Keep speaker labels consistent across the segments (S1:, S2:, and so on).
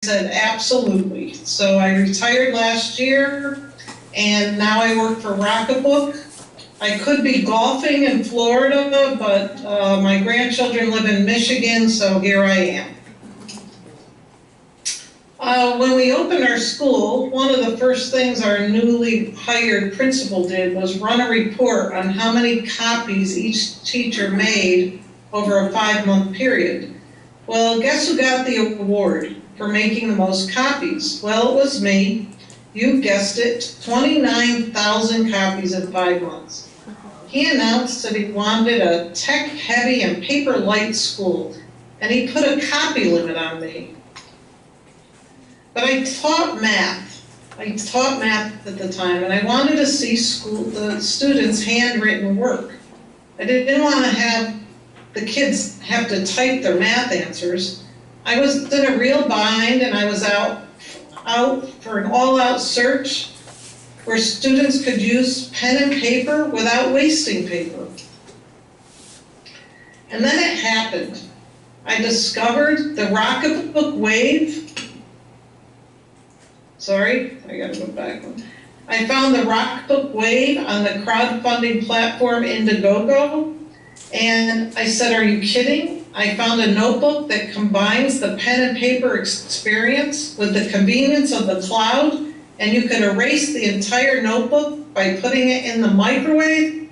S1: said, absolutely. So I retired last year, and now I work for Rocketbook. I could be golfing in Florida, but my grandchildren live in Michigan, so here I am. When we opened our school, one of the first things our newly hired principal did was run a report on how many copies each teacher made over a 5-month period. Well, guess who got the award for making the most copies? Well, it was me. You guessed it, 29,000 copies in 5 months. He announced that he wanted a tech-heavy and paper-light school, and he put a copy limit on me. But I taught math. I taught math at the time, and I wanted to see the students' handwritten work. I didn't want to have the kids have to type their math answers. I was in a real bind, and I was out for an all-out search where students could use pen and paper without wasting paper. And then it happened. I discovered the Rocketbook wave. Sorry, I gotta go back one. I found the Rocketbook wave on the crowdfunding platform Indiegogo, and I said, are you kidding? I found a notebook that combines the pen and paper experience with the convenience of the cloud, and you can erase the entire notebook by putting it in the microwave?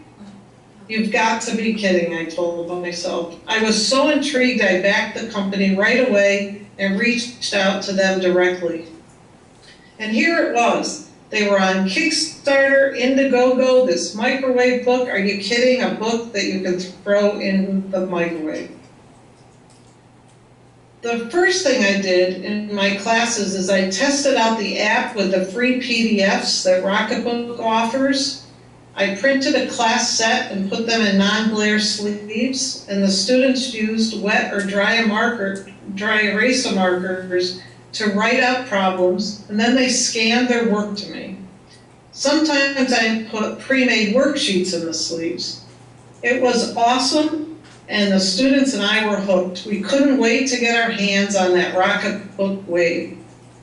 S1: You've got to be kidding, I told myself. I was so intrigued, I backed the company right away and reached out to them directly. And here it was. They were on Kickstarter, Indiegogo, this microwave book. Are you kidding? A book that you can throw in the microwave. The first thing I did in my classes is I tested out the app with the free PDFs that Rocketbook offers. I printed a class set and put them in non-glare sleeves, and the students used wet or dry eraser markers to write out problems, and then they scanned their work to me. Sometimes I put pre-made worksheets in the sleeves. It was awesome, and the students and I were hooked. We couldn't wait to get our hands on that Rocketbook wave.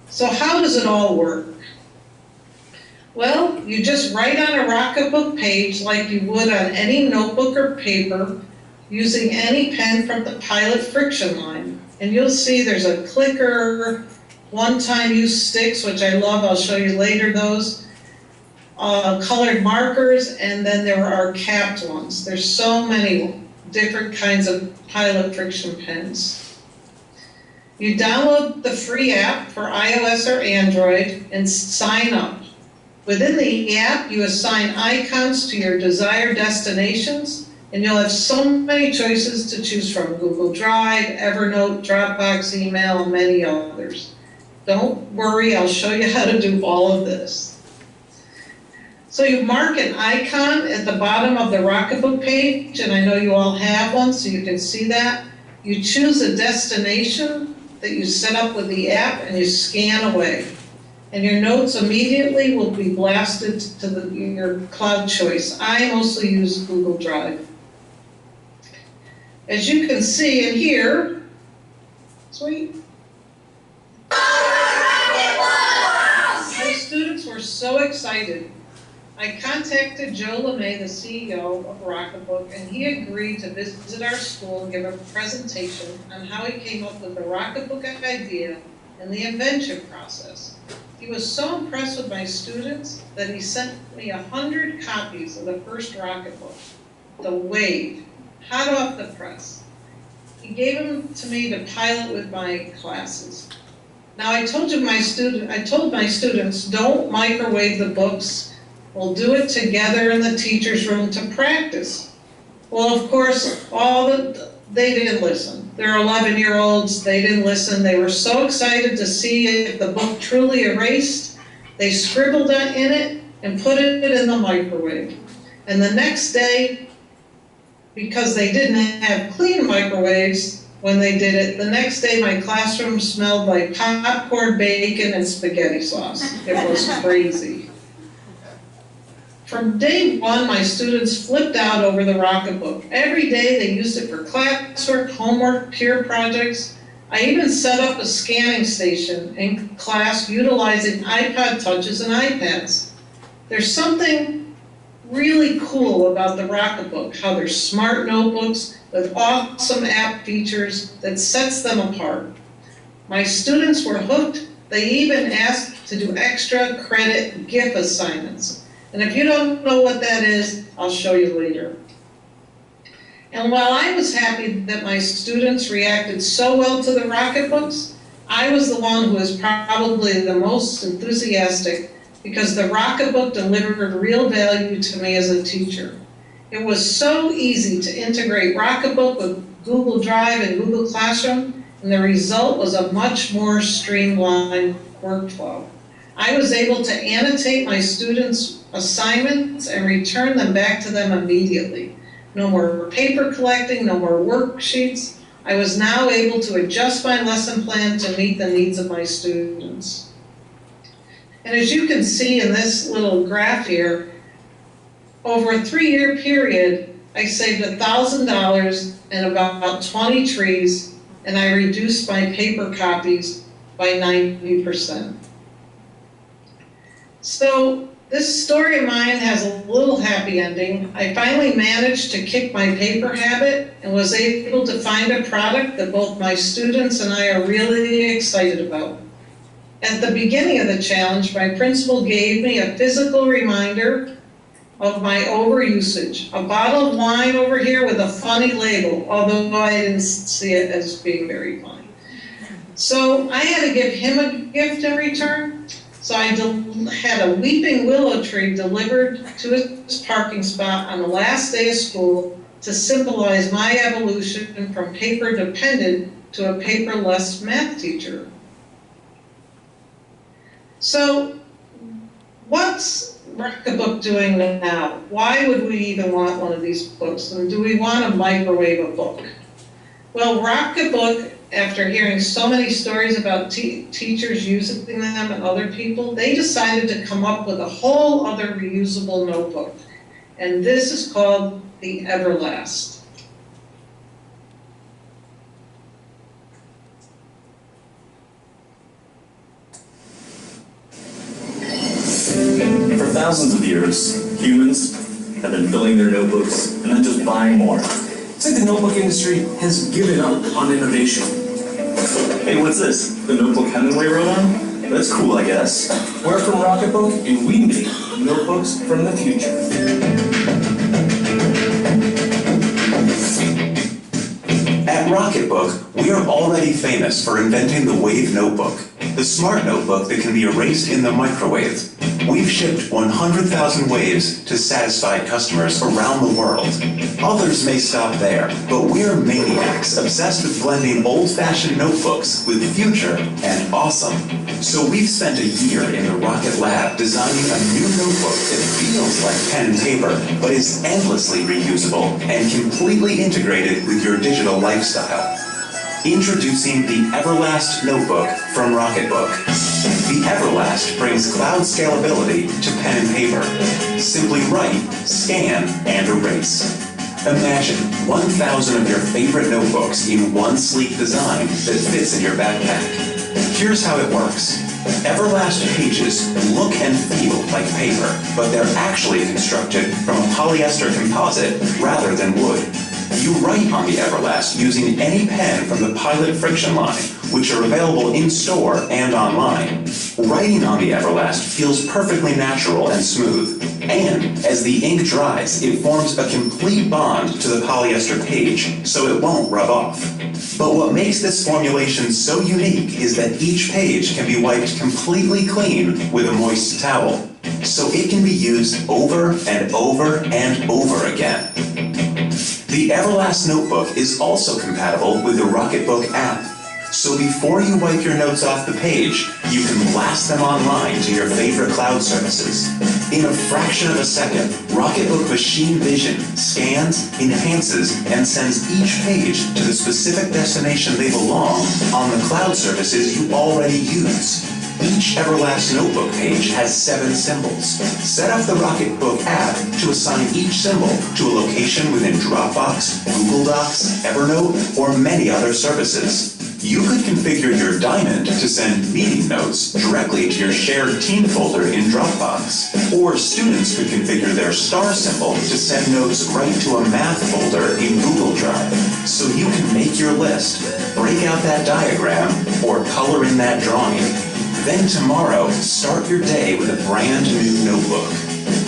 S1: So how does it all work? Well, you just write on a Rocketbook page like you would on any notebook or paper using any pen from the Pilot friction line. And you'll see there's a clicker, one-time use sticks, which I love, I'll show you later those, colored markers, and then there are capped ones. There's so many different kinds of Pilot friction pens. You download the free app for iOS or Android and sign up. Within the app, you assign icons to your desired destinations, and you'll have so many choices to choose from: Google Drive, Evernote, Dropbox, email, and many others. Don't worry, I'll show you how to do all of this. So you mark an icon at the bottom of the Rocketbook page, and I know you all have one, so you can see that. You choose a destination that you set up with the app, and you scan away. And your notes immediately will be blasted to your cloud choice. I mostly use Google Drive. As you can see in here, sweet. My students were so excited. I contacted Joe LeMay, the CEO of Rocketbook, and he agreed to visit our school and give a presentation on how he came up with the Rocketbook idea and the invention process. He was so impressed with my students that he sent me 100 copies of the first Rocketbook, the Wave, hot off the press. He gave them to me to pilot with my classes. Now I told my students, don't microwave the books. We'll do it together in the teacher's room to practice. Well, of course, they didn't listen. They're 11-year-olds, they didn't listen. They were so excited to see if the book truly erased. They scribbled in it and put it in the microwave. And the next day, because they didn't have clean microwaves when they did it, the next day my classroom smelled like popcorn, bacon, and spaghetti sauce. It was crazy. From day one, my students flipped out over the Rocketbook. Every day they used it for classwork, homework, peer projects. I even set up a scanning station in class utilizing iPod touches and iPads. There's something really cool about the Rocketbook, how they're smart notebooks with awesome app features that sets them apart. My students were hooked. They even asked to do extra credit GIF assignments. And if you don't know what that is, I'll show you later. And while I was happy that my students reacted so well to the Rocketbooks, I was the one who was probably the most enthusiastic because the Rocketbook delivered real value to me as a teacher. It was so easy to integrate Rocketbook with Google Drive and Google Classroom, and the result was a much more streamlined workflow. I was able to annotate my students' assignments and return them back to them immediately. No more paper collecting, no more worksheets. I was now able to adjust my lesson plan to meet the needs of my students. And as you can see in this little graph here, over a 3-year period, I saved $1,000 and about 20 trees, and I reduced my paper copies by 90%. So this story of mine has a little happy ending. I finally managed to kick my paper habit and was able to find a product that both my students and I are really excited about. At the beginning of the challenge, my principal gave me a physical reminder of my overusage. A bottle of wine over here with a funny label, although I didn't see it as being very funny. So I had to give him a gift in return. So I had a weeping willow tree delivered to his parking spot on the last day of school to symbolize my evolution from paper dependent to a paperless math teacher. So what's Rocketbook doing now? Why would we even want one of these books? And do we want to microwave a book? Well, Rocketbook, after hearing so many stories about teachers using them and other people, they decided to come up with a whole other reusable notebook. And this is called the Everlast.
S2: For thousands of years, humans have been filling their notebooks and then just buying more.
S3: It's like the notebook industry has given up on innovation.
S2: Hey, what's this? The notebook Hemingway wrote on? That's cool, I guess.
S3: We're from Rocketbook, and we make notebooks from the future.
S4: At Rocketbook, we are already famous for inventing the Wave Notebook, the smart notebook that can be erased in the microwave. We've shipped 100,000 waves to satisfied customers around the world. Others may stop there, but we're maniacs obsessed with blending old-fashioned notebooks with future and awesome. So we've spent a year in the Rocket Lab designing a new notebook that feels like pen and paper, but is endlessly reusable and completely integrated with your digital lifestyle. Introducing the Everlast Notebook from Rocketbook. The Everlast brings cloud scalability to pen and paper. Simply write, scan, and erase. Imagine 1,000 of your favorite notebooks in one sleek design that fits in your backpack. Here's how it works. Everlast pages look and feel like paper, but they're actually constructed from a polyester composite rather than wood. You write on the Everlast using any pen from the Pilot Friction line, which are available in-store and online. Writing on the Everlast feels perfectly natural and smooth. And as the ink dries, it forms a complete bond to the polyester page, so it won't rub off. But what makes this formulation so unique is that each page can be wiped completely clean with a moist towel, so it can be used over and over and over again. The Everlast Notebook is also compatible with the Rocketbook app. So before you wipe your notes off the page, you can blast them online to your favorite cloud services. In a fraction of a second, Rocketbook Machine Vision scans, enhances, and sends each page to the specific destination they belong on the cloud services you already use. Each Everlast Notebook page has 7 symbols. Set up the Rocketbook app to assign each symbol to a location within Dropbox, Google Docs, Evernote, or many other services. You could configure your Diamond to send meeting notes directly to your shared team folder in Dropbox. Or students could configure their star symbol to send notes right to a math folder in Google Drive. So you can make your list, break out that diagram, or color in that drawing. Then tomorrow, start your day with a brand new notebook.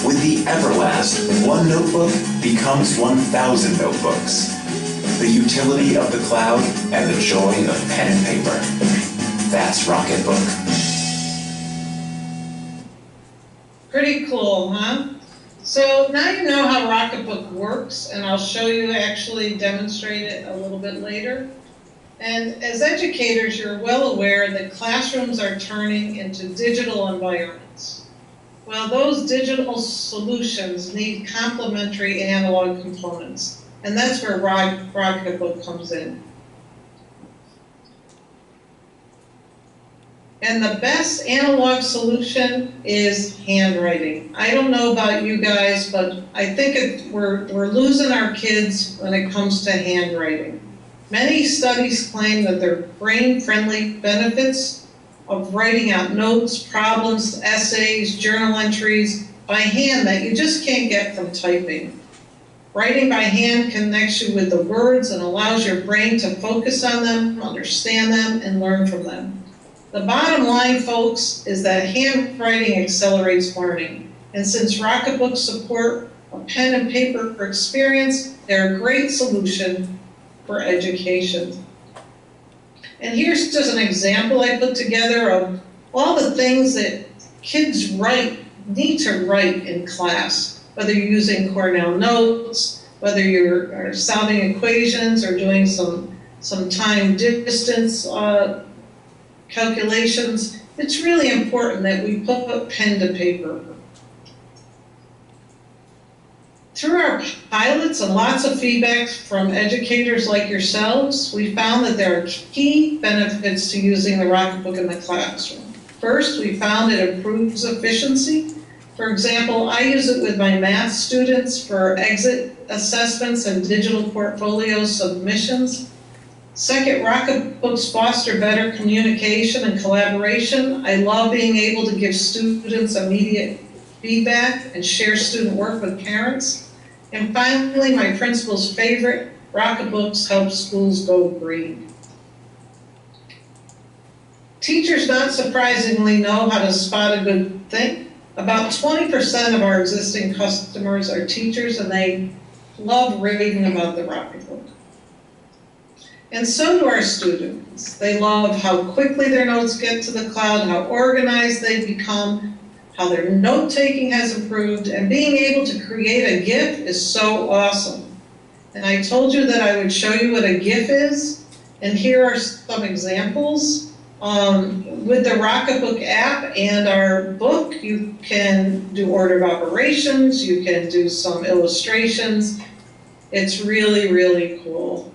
S4: With the Everlast, one notebook becomes 1,000 notebooks. The utility of the cloud and the joy of pen and paper. That's Rocketbook.
S1: Pretty cool, huh? So now you know how Rocketbook works, and I'll show you, actually demonstrate it a little bit later. And as educators, you're well aware that classrooms are turning into digital environments. Well, those digital solutions need complementary analog components, and that's where Rocketbook comes in. And the best analog solution is handwriting. I don't know about you guys, but I think we're losing our kids when it comes to handwriting. Many studies claim that there are brain-friendly benefits of writing out notes, problems, essays, journal entries by hand that you just can't get from typing. Writing by hand connects you with the words and allows your brain to focus on them, understand them, and learn from them. The bottom line, folks, is that handwriting accelerates learning. And since Rocketbooks support a pen and paper experience, they're a great solution for education. And here's just an example I put together of all the things that kids need to write in class, whether you're using Cornell Notes, whether you're solving equations or doing some time distance calculations. It's really important that we put pen to paper. Through our pilots and lots of feedback from educators like yourselves, we found that there are key benefits to using the Rocketbook in the classroom. First, we found it improves efficiency. For example, I use it with my math students for exit assessments and digital portfolio submissions. Second, Rocketbooks foster better communication and collaboration. I love being able to give students immediate feedback and share student work with parents. And finally, my principal's favorite, Rocketbooks help schools go green. Teachers, not surprisingly, know how to spot a good thing. About 20% of our existing customers are teachers, and they love reading about the Rocketbook. And so do our students. They love how quickly their notes get to the cloud, how organized they become, how their note-taking has improved, and being able to create a GIF is so awesome. And I told you that I would show you what a GIF is, and here are some examples. With the Rocketbook app and our book, you can do order of operations, you can do some illustrations. It's really, really cool.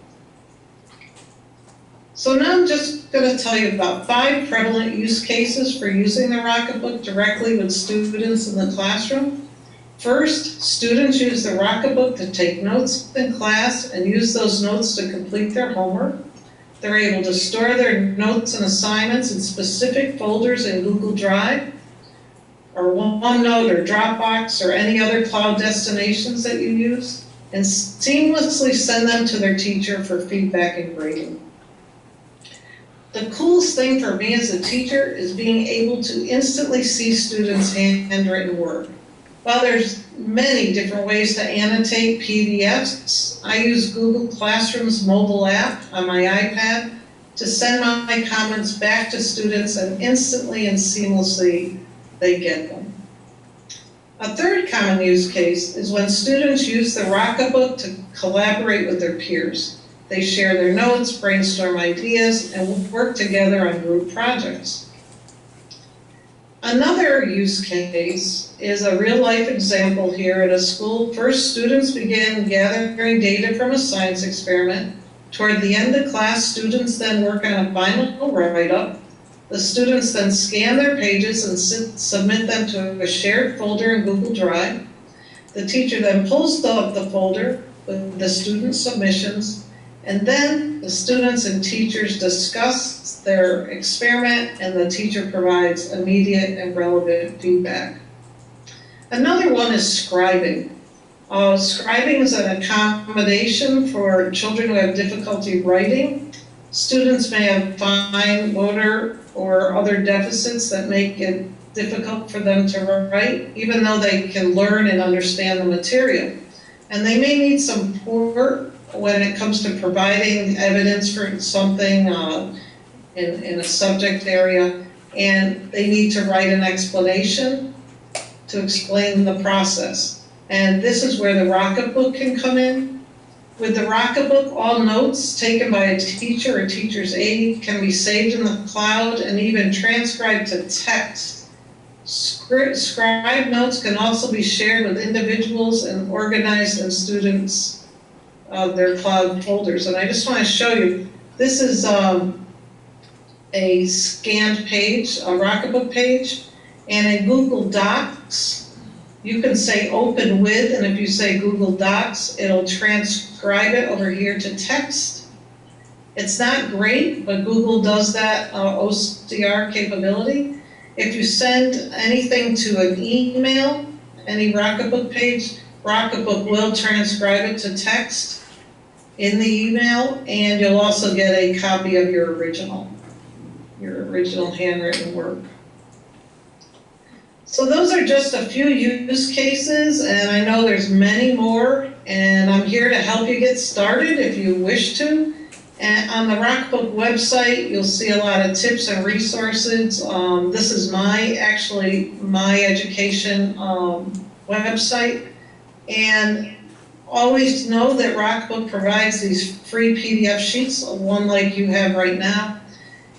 S1: So now I'm just going to tell you about 5 prevalent use cases for using the Rocketbook directly with students in the classroom. First, students use the Rocketbook to take notes in class and use those notes to complete their homework. They're able to store their notes and assignments in specific folders in Google Drive, or OneNote, or Dropbox, or any other cloud destinations that you use, and seamlessly send them to their teacher for feedback and grading. The coolest thing for me as a teacher is being able to instantly see students' handwritten work. While there's many different ways to annotate PDFs, I use Google Classroom's mobile app on my iPad to send my comments back to students, and instantly and seamlessly they get them. A third common use case is when students use the Rocketbook to collaborate with their peers. They share their notes, brainstorm ideas, and work together on group projects. Another use case is a real-life example here at a school. First, students begin gathering data from a science experiment. Toward the end of class, students then work on a final write-up. The students then scan their pages and submit them to a shared folder in Google Drive. The teacher then pulls up the folder with the student submissions And then the students and teachers discuss their experiment, and the teacher provides immediate and relevant feedback. Another one is scribing. Scribing is an accommodation for children who have difficulty writing. Students may have fine motor or other deficits that make it difficult for them to write, even though they can learn and understand the material. And they may need some support when it comes to providing evidence for something in a subject area, and they need to write an explanation to explain the process. And this is where the Rocketbook can come in. With the Rocketbook, all notes taken by a teacher or teacher's aide can be saved in the cloud and even transcribed to text. Scribed notes can also be shared with individuals and organized in students' their cloud folders. And I just want to show you, this is a scanned page, a Rocketbook page, and in Google Docs, you can say open with, and if you say Google Docs, it'll transcribe it over here to text. It's not great, but Google does that OCR capability. If you send anything to an email, any Rocketbook page, Rocketbook will transcribe it to text in the email, and you'll also get a copy of your original handwritten work. So those are just a few use cases, and I know there's many more, and I'm here to help you get started if you wish to. And on the Rocketbook website, you'll see a lot of tips and resources. This is my education website. And always know that Rocketbook provides these free PDF sheets, one like you have right now.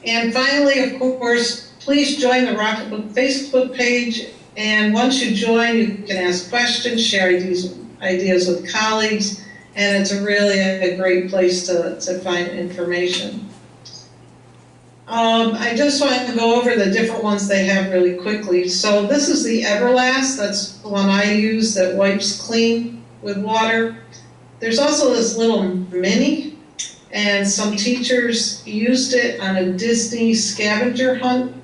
S1: And finally, of course, please join the Rocketbook Facebook page. And once you join, you can ask questions, share ideas with colleagues, and it's really a great place to find information. I just want to go over the different ones they have really quickly. So this is the Everlast. That's the one I use that wipes clean with water. There's also this little mini, and some teachers used it on a Disney scavenger hunt,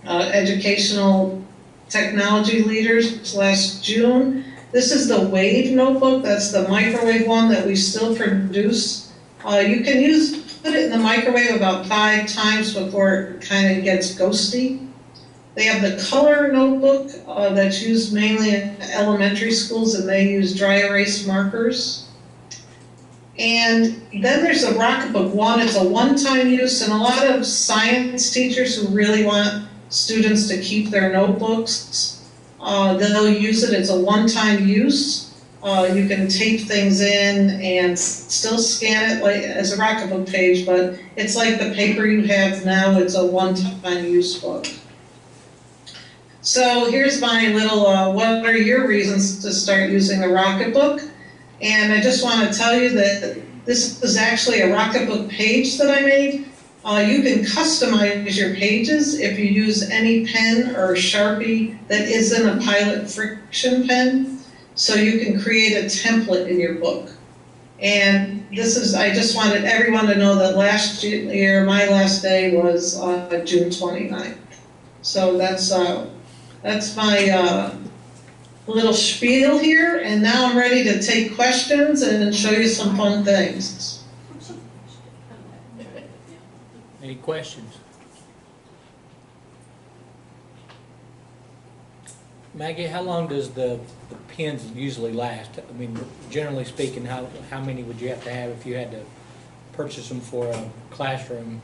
S1: educational technology leaders last June. This is the Wave notebook. That's the microwave one that we still produce. You can put it in the microwave about 5 times before it kind of gets ghosty. They have the color notebook that's used mainly in elementary schools, and they use dry erase markers. And then there's the Rocketbook One. It's a one-time use, and a lot of science teachers who really want students to keep their notebooks, they'll use it. It's a one-time use. You can tape things in and still scan it like as a Rocketbook page, but it's like the paper you have now. It's a one-time use book. So here's my little, what are your reasons to start using a Rocketbook? And I just want to tell you that this is actually a Rocketbook page that I made. You can customize your pages if you use any pen or Sharpie that isn't a Pilot Friction pen. So you can create a template in your book. And I just wanted everyone to know that last year, my last day was June 29th. So that's my little spiel here, and now I'm ready to take questions and show you some fun things.
S5: Any questions? Maggie, how long does the pens usually last? I mean, generally speaking, how many would you have to have if you had to purchase them for a classroom?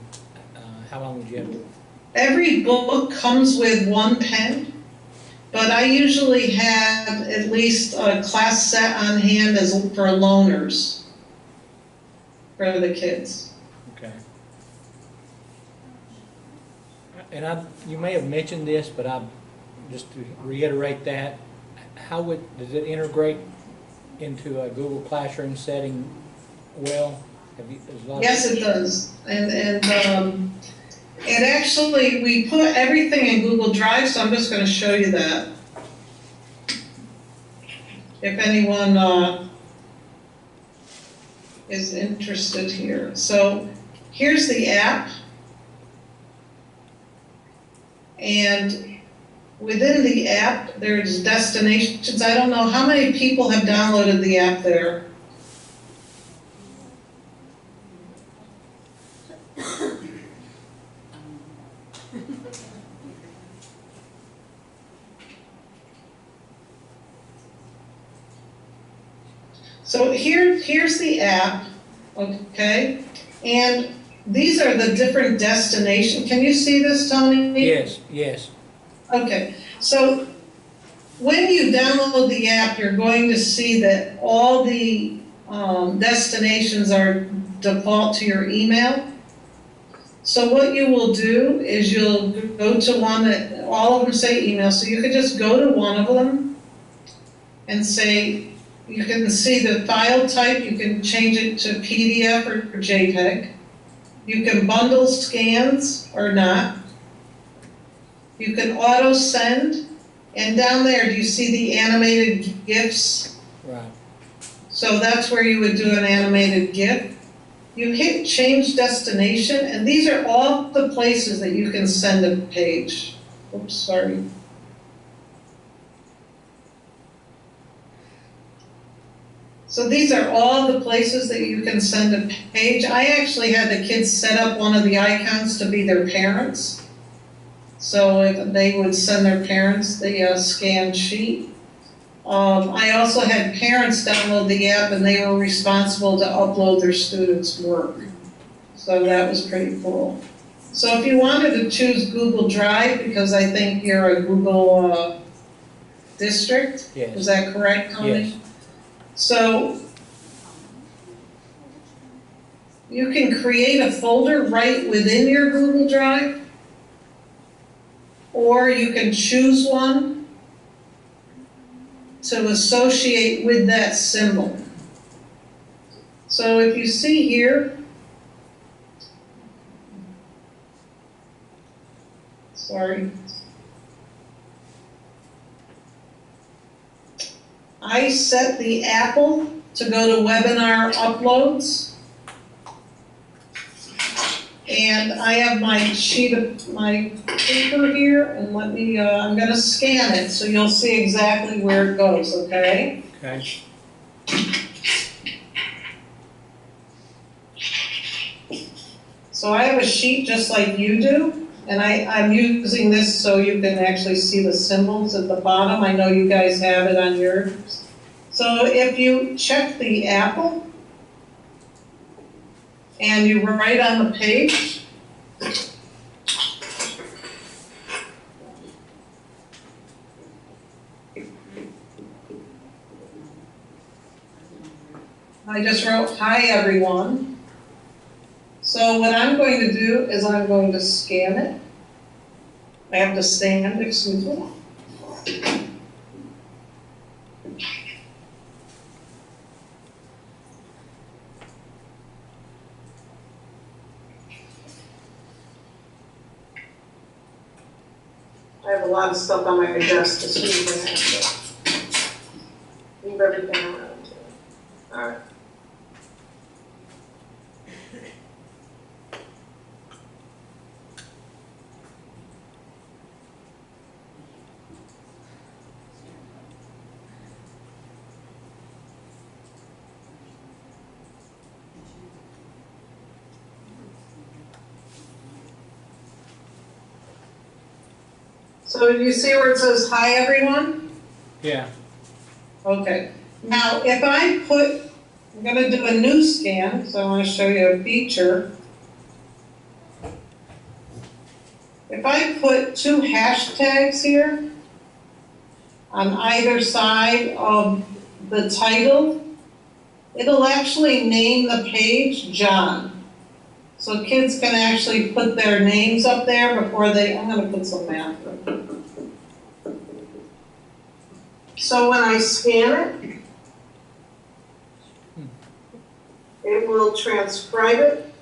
S5: How long would you have to?
S1: Every book comes with one pen, but I usually have at least a class set on hand for loaners for the kids.
S5: Okay. And you may have mentioned this, but just to reiterate that, does it integrate into a Google Classroom setting well?
S1: Yes, it does. And actually, we put everything in Google Drive, so I'm just going to show you that. If anyone is interested here. So here's the app. And within the app, there's destinations. I don't know how many people have downloaded the app there. So here's the app, okay? And these are the different destinations. Can you see this, Tony?
S5: Yes, yes.
S1: Okay, so when you download the app, you're going to see that all the destinations are default to your email. So what you will do is you'll go to one that, all of them say email, so you could just go to one of them and say, you can see the file type, you can change it to PDF or JPEG. You can bundle scans or not. You can auto send, and down there, do you see the animated GIFs?
S5: Right.
S1: So that's where you would do an animated GIF. You hit change destination, and these are all the places that you can send a page. Oops, sorry. So these are all the places that you can send a page. I actually had the kids set up one of the icons to be their parents. So if they would send their parents the scanned sheet. I also had parents download the app and they were responsible to upload their students' work. So that was pretty cool. So if you wanted to choose Google Drive, because I think you're a Google district,
S5: Yes.
S1: is that correct, Tony?
S5: Yes.
S1: So you can create a folder right within your Google Drive, or you can choose one to associate with that symbol. So if you see here, sorry, I set the Apple to go to webinar uploads. And I have my sheet of my paper here, and let me, I'm gonna scan it so you'll see exactly where it goes, okay?
S5: Okay.
S1: So I have a sheet just like you do, and I'm using this so you can actually see the symbols at the bottom. I know you guys have it on yours. So if you check the Apple, and you write on the page, I just wrote, "Hi everyone." So what I'm going to do is I'm going to scan it. I have to stand, excuse me. I have a lot of stuff on my desk to see that, so move everything around too. All right. So do you see where it says, "Hi everyone"?
S5: Yeah.
S1: Okay. Now, if I put, I'm gonna do a new scan, so I wanna show you a feature. If I put 2 hashtags here on either side of the title, it'll actually name the page John. So kids can actually put their names up there before they, I'm gonna put some math. So when I scan it, it will transcribe it.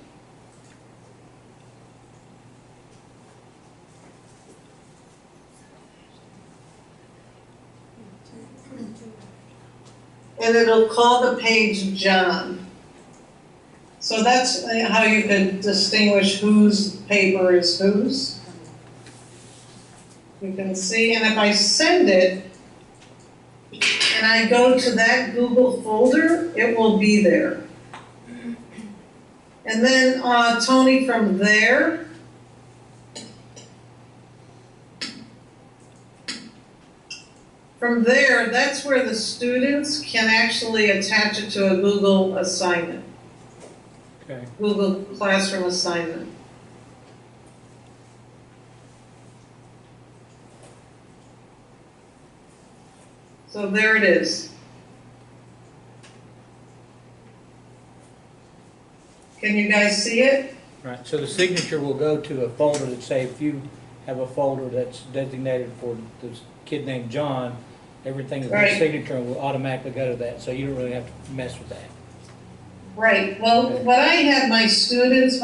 S1: And it'll call the page John. So that's how you could distinguish whose paper is whose. You can see, and if I send it, and I go to that Google folder, it will be there. And then, Tony, from there, that's where the students can actually attach it to a Google assignment.
S5: Okay.
S1: Google Classroom assignment. So there it is. Can you guys see it?
S5: Right, so the signature will go to a folder that, say, if you have a folder that's designated for this kid named John, everything that's
S1: Right.
S5: the signature will automatically go to that, so you don't really have to mess with that.
S1: Right, well, what I had my students,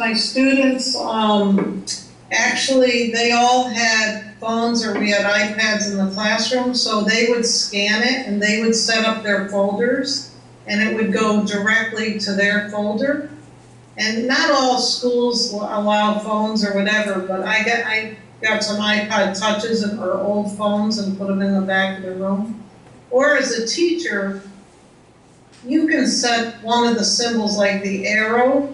S1: actually, they all had phones or we had iPads in the classroom, so they would scan it and they would set up their folders and it would go directly to their folder. And not all schools allow phones or whatever, but I got some iPod touches or old phones and put them in the back of the room. Or as a teacher, you can set one of the symbols like the arrow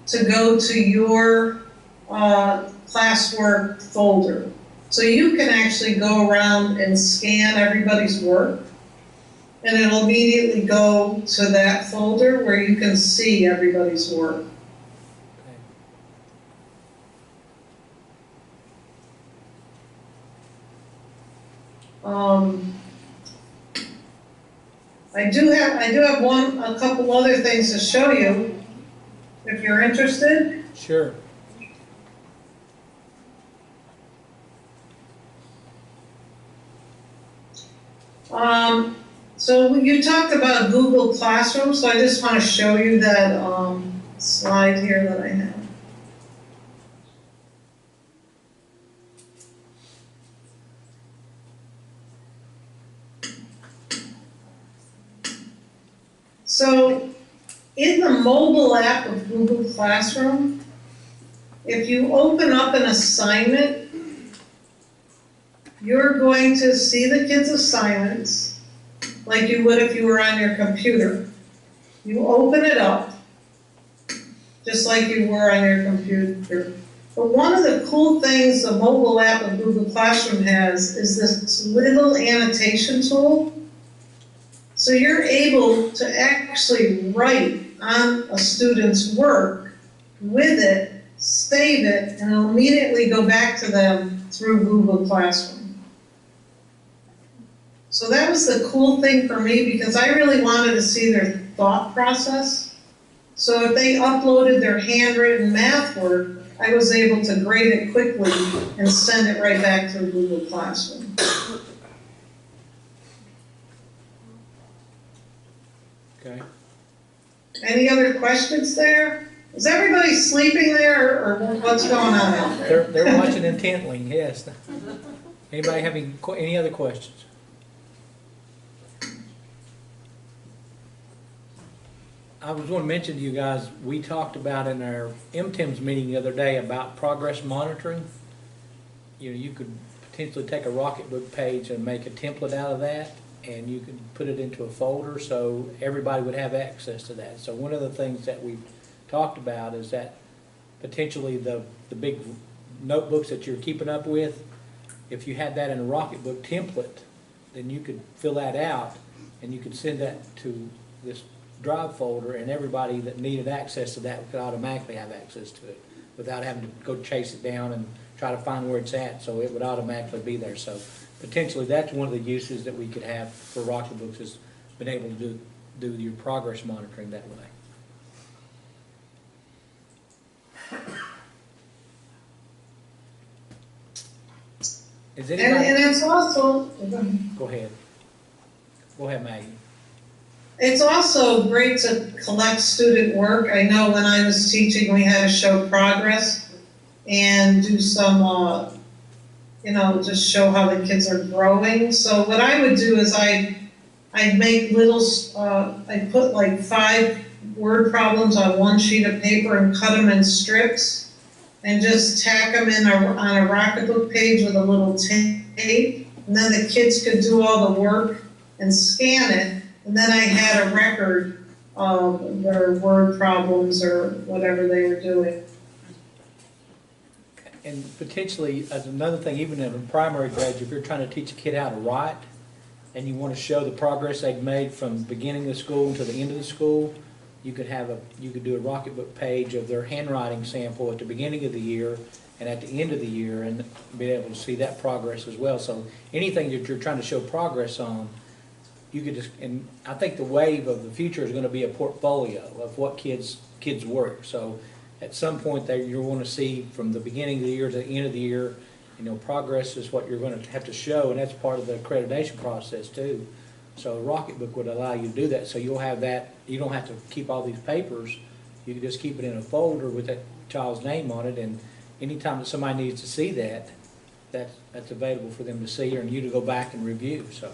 S1: to go to your classwork folder. So you can actually go around and scan everybody's work and it'll immediately go to that folder where you can see everybody's work. I do have a couple other things to show you, if you're interested.
S5: Sure.
S1: So you talked about Google Classroom, so I just want to show you that slide here that I have. So in the mobile app of Google Classroom, if you open up an assignment, you're going to see the kids' assignments like you would if you were on your computer. You open it up just like you were on your computer. But one of the cool things the mobile app of Google Classroom has is this little annotation tool. So you're able to actually write on a student's work with it, save it, and it'll immediately go back to them through Google Classroom. So that was the cool thing for me because I really wanted to see their thought process. So if they uploaded their handwritten math work, I was able to grade it quickly and send it right back to Google Classroom.
S5: Okay.
S1: Any other questions there? Is everybody sleeping there or what's going on out there?
S5: They're watching intently, yes. Anybody having any other questions? I was going to mention to you guys, we talked about in our MTIMS meeting the other day about progress monitoring. You know, you could potentially take a Rocketbook page and make a template out of that, and you could put it into a folder so everybody would have access to that. So one of the things that we've talked about is that potentially the big notebooks that you're keeping up with, if you had that in a Rocketbook template, then you could fill that out and you could send that to this drive folder, and everybody that needed access to that could automatically have access to it without having to go chase it down and try to find where it's at, so it would automatically be there. So potentially that's one of the uses that we could have for Rocketbooks, is being able to do your progress monitoring that way. Is anybody?
S1: And it's also,
S5: Go ahead. Go ahead, Maggie.
S1: it's also great to collect student work. I know when I was teaching, we had to show progress and do some, just show how the kids are growing. So what I would do is I'd make little, I'd put like 5 word problems on one sheet of paper and cut them in strips and just tack them on a Rocketbook page with a little tape. And then the kids could do all the work and scan it. And then I had a record of their word problems or whatever they were doing.
S5: And potentially, as another thing, even in a primary grade, if you're trying to teach a kid how to write, and you want to show the progress they've made from the beginning of the school to the end of the school, you could do a Rocketbook page of their handwriting sample at the beginning of the year and at the end of the year, and be able to see that progress as well. So anything that you're trying to show progress on, you could just, and I think the wave of the future is going to be a portfolio of what kids work. So at some point there, you'll want to see from the beginning of the year to the end of the year, progress is what you're going to have to show, and that's part of the accreditation process too. So Rocketbook would allow you to do that. So you'll have that. You don't have to keep all these papers. You can just keep it in a folder with that child's name on it, and anytime that somebody needs to see that, that's available for them to see, and you to go back and review. So.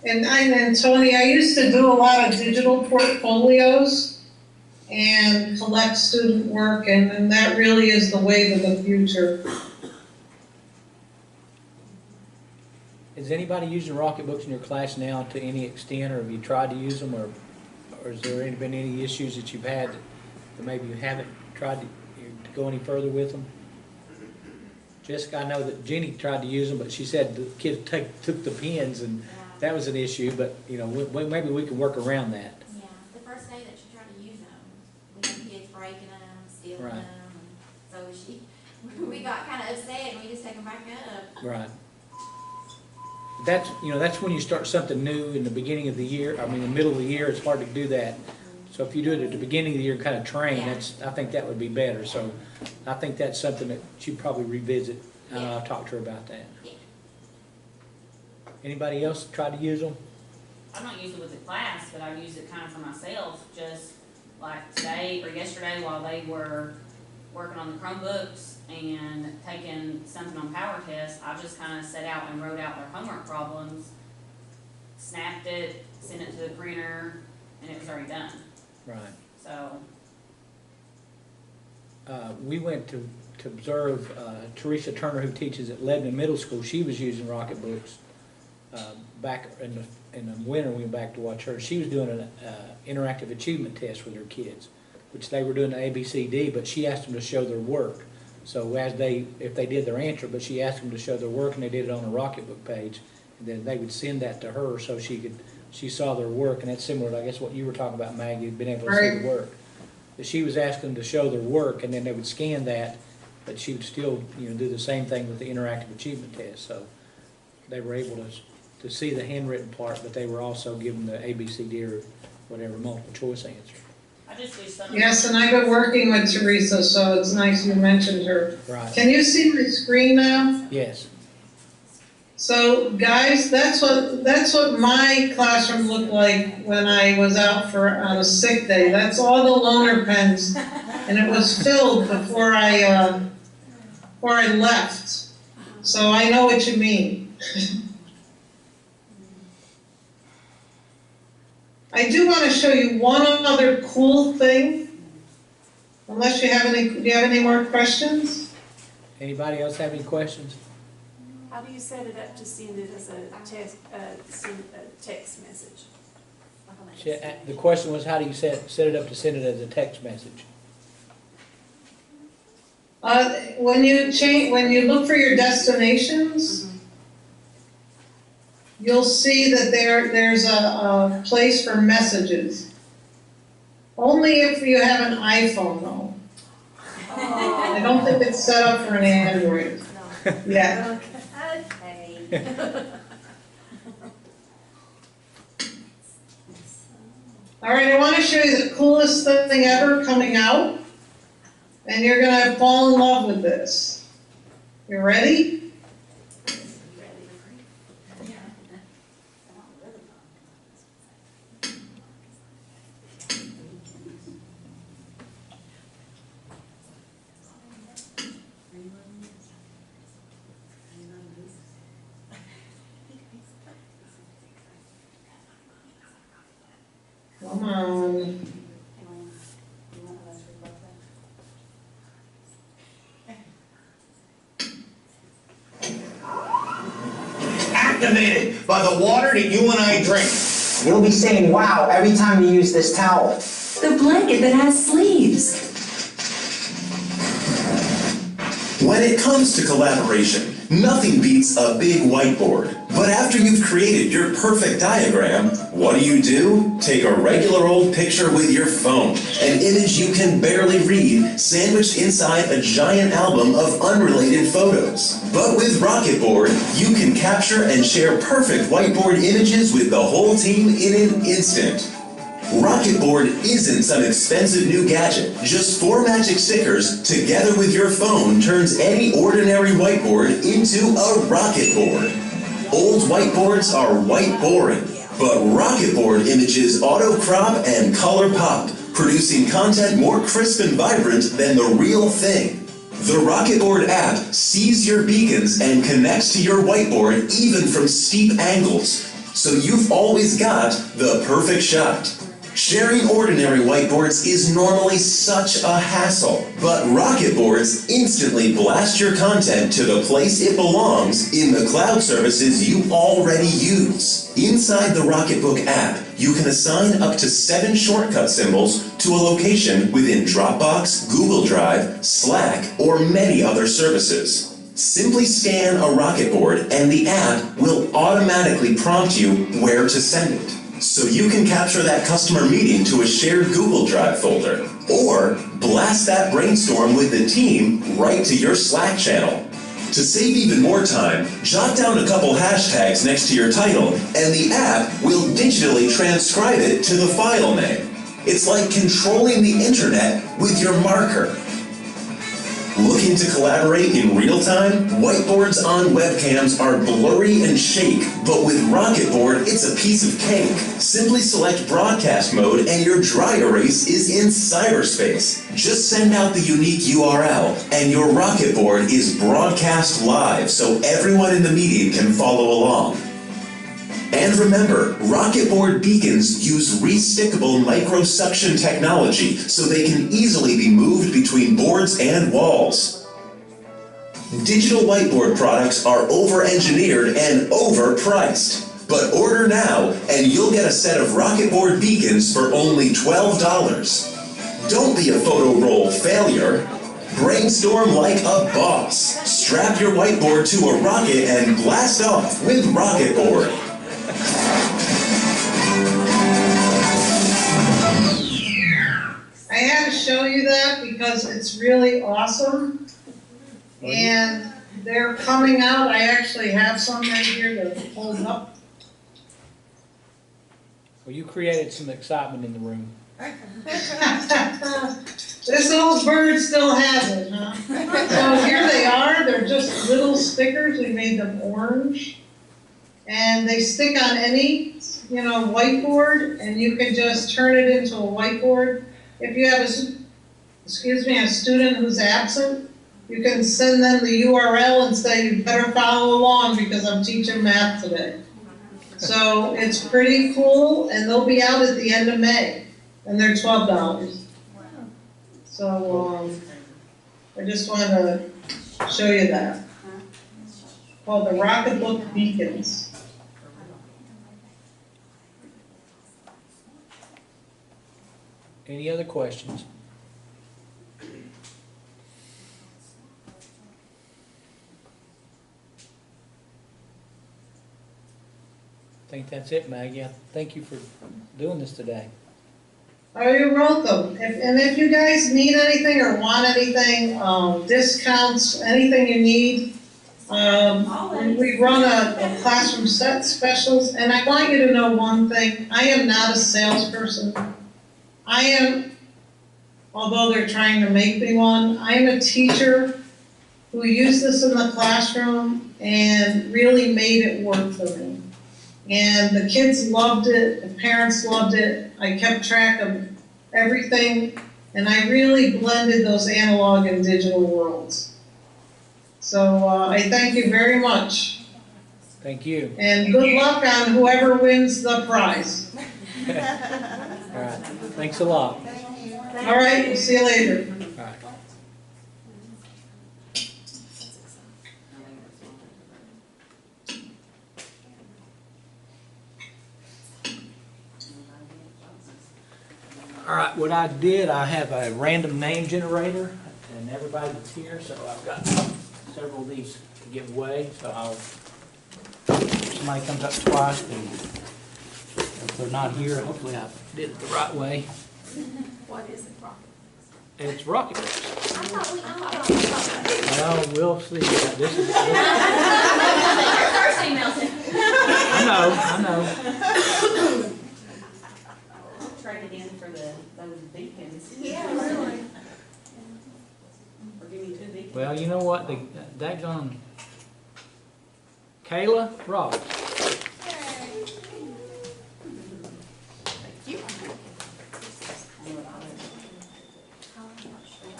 S1: And Tony, I used to do a lot of digital portfolios and collect student work, and that really is the wave of the future.
S5: Is anybody using Rocketbooks in your class now to any extent, or have you tried to use them, or has there been any issues that you've had that maybe you haven't tried to go any further with them? Jessica, I know that Jenny tried to use them, but she said the kids took the pens, and that was an issue, but maybe we can work around that.
S6: Yeah, the first day that she tried to use them, we had kids breaking them, stealing
S5: Right.
S6: them, and so we got kind of upset, and we just take them back up.
S5: Right. That's that's when you start something new in the beginning of the year. I mean, in the middle of the year, it's hard to do that. So if you do it at the beginning of the year, kind of train,
S6: Yeah.
S5: I think that would be better. So I think that's something that she'd probably revisit.
S6: Yeah.
S5: I'll talk to her about that.
S6: Yeah.
S5: Anybody else try to use them?
S7: I don't use it with the class, but I use it kind of for myself, just like today or yesterday while they were working on the Chromebooks and taking something on power test, I just kind of sat out and wrote out their homework problems, snapped it, sent it to the printer, and it was already done.
S5: Right.
S7: So,
S5: We went to observe Teresa Turner, who teaches at Lebanon Middle School. She was using Rocketbooks back in the winter. We went back to watch her. She was doing an interactive achievement test with her kids, which they were doing the ABCD, but she asked them to show their work. So if they did their answer, but she asked them to show their work, and they did it on a Rocketbook page, and then they would send that to her so she saw their work, and that's similar to, I guess, what you were talking about, Maggie, being able to see the work. But she was asking them to show their work, and then they would scan that, but she would still do the same thing with the interactive achievement test. So they were able to see the handwritten part, but they were also given the ABCD or whatever multiple choice answer.
S7: I just wish something.
S1: Yes, and I've been working with Teresa, so it's nice you mentioned her.
S5: Right.
S1: Can you see my screen now?
S5: Yes.
S1: So guys, that's what my classroom looked like when I was out on a sick day. That's all the loaner pens, and it was filled before I left. So I know what you mean. I do want to show you one other cool thing. Unless do you have any more questions?
S5: Anybody else have any questions?
S8: How do you set it up to send it as a text message?
S5: The question was, how do you set it up to send it as a text message?
S1: When you look for your destinations, you'll see that there's a place for messages. Only if you have an iPhone, though. I don't think it's set up for an Android. Yeah. All right, I want to show you the coolest thing ever coming out, and you're going to fall in love with this. You ready? Come on.
S3: Activated by the water that you and I drink.
S9: You'll be saying wow every time you use this towel.
S10: The blanket that has sleeves.
S4: When it comes to collaboration, nothing beats a big whiteboard. But after you've created your perfect diagram, what do? Take a regular old picture with your phone, an image you can barely read, sandwiched inside a giant album of unrelated photos. But with Rocketboard, you can capture and share perfect whiteboard images with the whole team in an instant. Rocketboard isn't some expensive new gadget. Just 4 magic stickers together with your phone turns any ordinary whiteboard into a Rocketboard. Old whiteboards are white boring, but Rocketboard images auto crop and color pop, producing content more crisp and vibrant than the real thing. The Rocketboard app sees your beacons and connects to your whiteboard even from steep angles, so you've always got the perfect shot. Sharing ordinary whiteboards is normally such a hassle, but Rocketboards instantly blast your content to the place it belongs in the cloud services you already use. Inside the Rocketbook app, you can assign up to 7 shortcut symbols to a location within Dropbox, Google Drive, Slack, or many other services. Simply scan a Rocketboard and the app will automatically prompt you where to send it. So you can capture that customer meeting to a shared Google Drive folder, or blast that brainstorm with the team right to your Slack channel. To save even more time, jot down a couple hashtags next to your title, and the app will digitally transcribe it to the file name. It's like controlling the internet with your marker. Looking to collaborate in real time? Whiteboards on webcams are blurry and shake, but with Rocketboard, it's a piece of cake. Simply select broadcast mode and your dry erase is in cyberspace. Just send out the unique URL and your Rocketboard is broadcast live so everyone in the meeting can follow along. And remember, Rocketboard beacons use restickable microsuction technology so they can easily be moved between boards and walls. Digital whiteboard products are over-engineered and overpriced. But order now and you'll get a set of Rocketboard beacons for only $12. Don't be a photo roll failure. Brainstorm like a boss. Strap your whiteboard to a rocket and blast off with Rocketboard.
S1: I had to show you that because it's really awesome. And they're coming out. I actually have some right here to hold up.
S5: Well, you created some excitement in the room.
S1: This old bird still has it, huh? So here they are. They're just little stickers. We made them orange. And they stick on any, whiteboard, and you can just turn it into a whiteboard. If you have a student who's absent, you can send them the URL and say, you better follow along because I'm teaching math today. So it's pretty cool, and they'll be out at the end of May, and they're $12. So I just wanted to show you that. Called the Rocketbook Beacons.
S5: Any other questions? I think that's it, Maggie. Thank you for doing this today.
S1: Oh, you're welcome. If you guys need anything or want anything, discounts, anything you need, we run a classroom set specials, and I want you to know one thing. I am not a salesperson. I am, although they're trying to make me one, I am a teacher who used this in the classroom and really made it work for me. And the kids loved it, the parents loved it. I kept track of everything, and I really blended those analog and digital worlds. So I thank you very much.
S5: Thank you.
S1: And good luck on whoever wins the prize.
S5: All right, thanks a lot.
S1: All right, we'll see you later.
S5: All right. All right, what I did, I have a random name generator, and everybody that's here, so I've got several of these to give away, so I'll, if somebody comes up twice, and if they're not here, hopefully I did it the right way.
S8: What is it, Rocket?
S5: It's Rocketbook.
S6: I thought we all.
S5: Well, we'll see. This is,
S7: Your first email.
S5: I know.
S7: Trade it in for those beacons.
S6: Yeah, really.
S7: Or give me 2 beacons.
S5: Well, you know what, the daggone Kayla Robbins.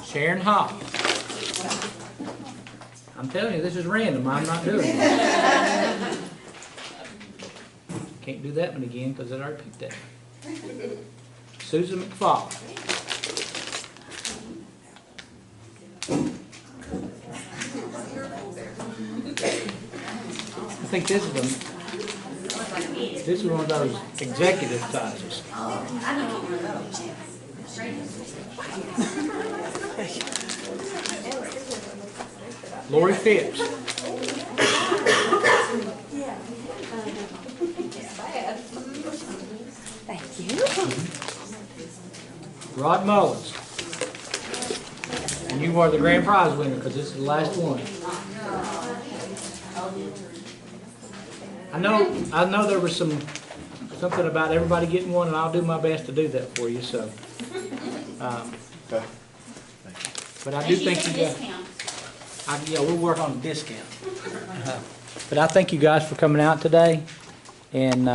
S5: Sharon Hall. I'm telling you, this is random. I'm not doing it. Can't do that one again because I already picked that. Susan McFall. I think this is one of those executive titles. Lori Phipps.
S10: Thank you.
S5: Rod Mullins. And you are the grand prize winner because this is the last one. I know there was something about everybody getting one, and I'll do my best to do that for you, so.
S3: Okay.
S5: But I do think you guys, yeah, we'll work on the discount. But I thank you guys for coming out today, and